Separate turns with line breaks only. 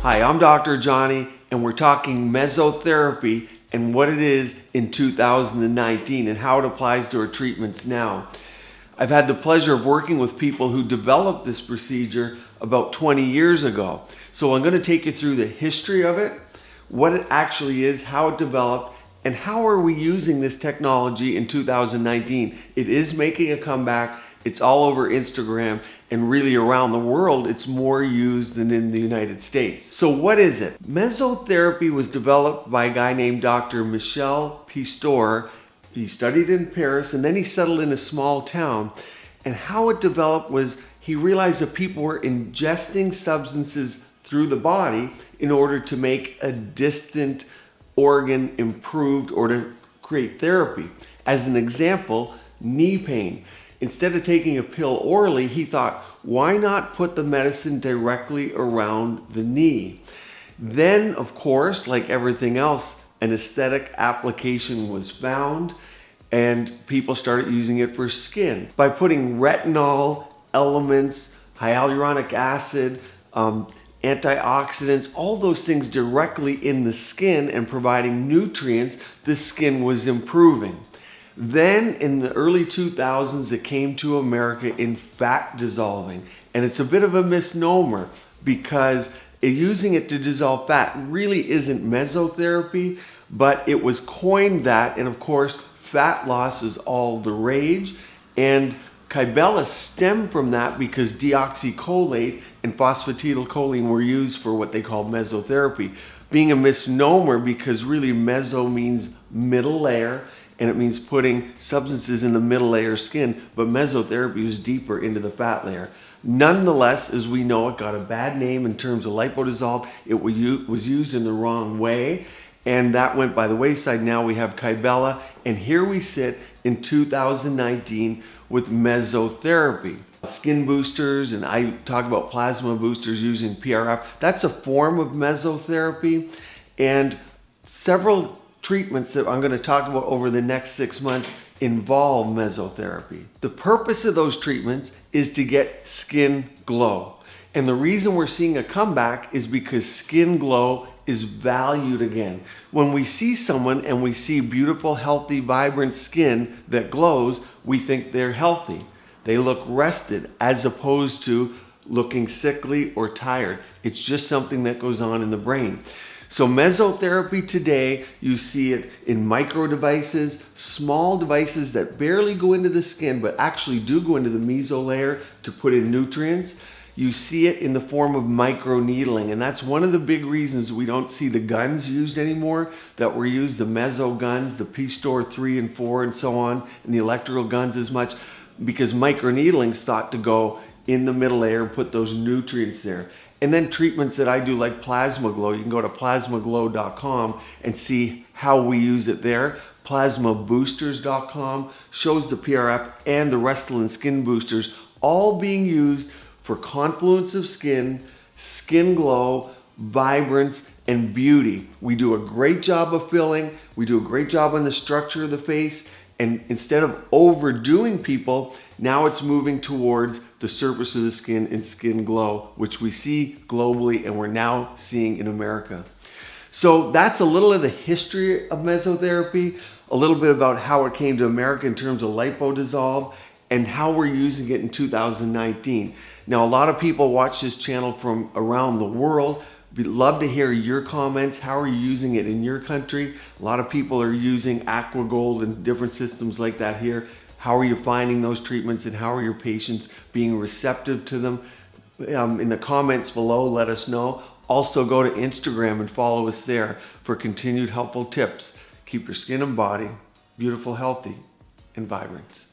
Hi, I'm Dr. Rajani, and we're talking mesotherapy and what it is in 2019 and how it applies to our treatments now. I've had the pleasure of working with people who developed this procedure about 20 years ago. So I'm going to take you through the history of it, what it actually is, how it developed, and how are we using this technology in 2019. It is making a comeback. It's all over Instagram, and really around the world, it's more used than in the United States. So what is it? Mesotherapy was developed by a guy named Dr. Michel Pistor. He studied in Paris, and then he settled in a small town. And how it developed was he realized that people were ingesting substances through the body in order to make a distant organ improved or to create therapy. As an example, knee pain. Instead of taking a pill orally, he thought, why not put the medicine directly around the knee? Then, of course, like everything else, an aesthetic application was found, and people started using it for skin. By putting retinol, elements, hyaluronic acid, antioxidants, all those things directly in the skin and providing nutrients, the skin was improving. Then in the early 2000s, it came to America in fat dissolving. And it's a bit of a misnomer because using it to dissolve fat really isn't mesotherapy, but it was coined that. And of course, fat loss is all the rage. And Kybella stemmed from that because deoxycholate and phosphatidylcholine were used for what they call mesotherapy. Being a misnomer because really meso means middle layer, and it means putting substances in the middle layer skin, but mesotherapy is deeper into the fat layer. Nonetheless, as we know, it got a bad name in terms of lipodissolve. It was used in the wrong way, and that went by the wayside. Now we have Kybella, and here we sit in 2019 with mesotherapy. Skin boosters, and I talk about plasma boosters using PRF. That's a form of mesotherapy, and several treatments that I'm going to talk about over the next 6 months involve mesotherapy. The purpose of those treatments is to get skin glow. And the reason we're seeing a comeback is because skin glow is valued again. When we see someone and we see beautiful, healthy, vibrant skin that glows, we think they're healthy. They look rested as opposed to looking sickly or tired. It's just something that goes on in the brain. So mesotherapy today, you see it in micro devices, small devices that barely go into the skin, but actually do go into the meso layer to put in nutrients. You see it in the form of micro needling, and that's one of the big reasons we don't see the guns used anymore that were used, the meso guns, the Pistor 3 and 4 and so on, and the electrical guns as much, because micro needling's thought to go in the middle layer and put those nutrients there. And then treatments that I do like Plasma Glow, you can go to plasmaglow.com and see how we use it there. Plasmaboosters.com shows the PRF and the Restylane skin boosters all being used for confluence of skin, skin glow, vibrance, and beauty. We do a great job of filling, we do a great job on the structure of the face, and instead of overdoing people, now it's moving towards the surface of the skin and skin glow, which we see globally and we're now seeing in America. So that's a little of the history of mesotherapy, a little bit about how it came to America in terms of lipodissolve, and how we're using it in 2019. Now, a lot of people watch this channel from around the world. We'd love to hear your comments. How are you using it in your country? A lot of people are using AquaGold and different systems like that here. How are you finding those treatments, and how are your patients being receptive to them? In the comments below, let us know. Also go to Instagram and follow us there for continued helpful tips. Keep your skin and body beautiful, healthy, and vibrant.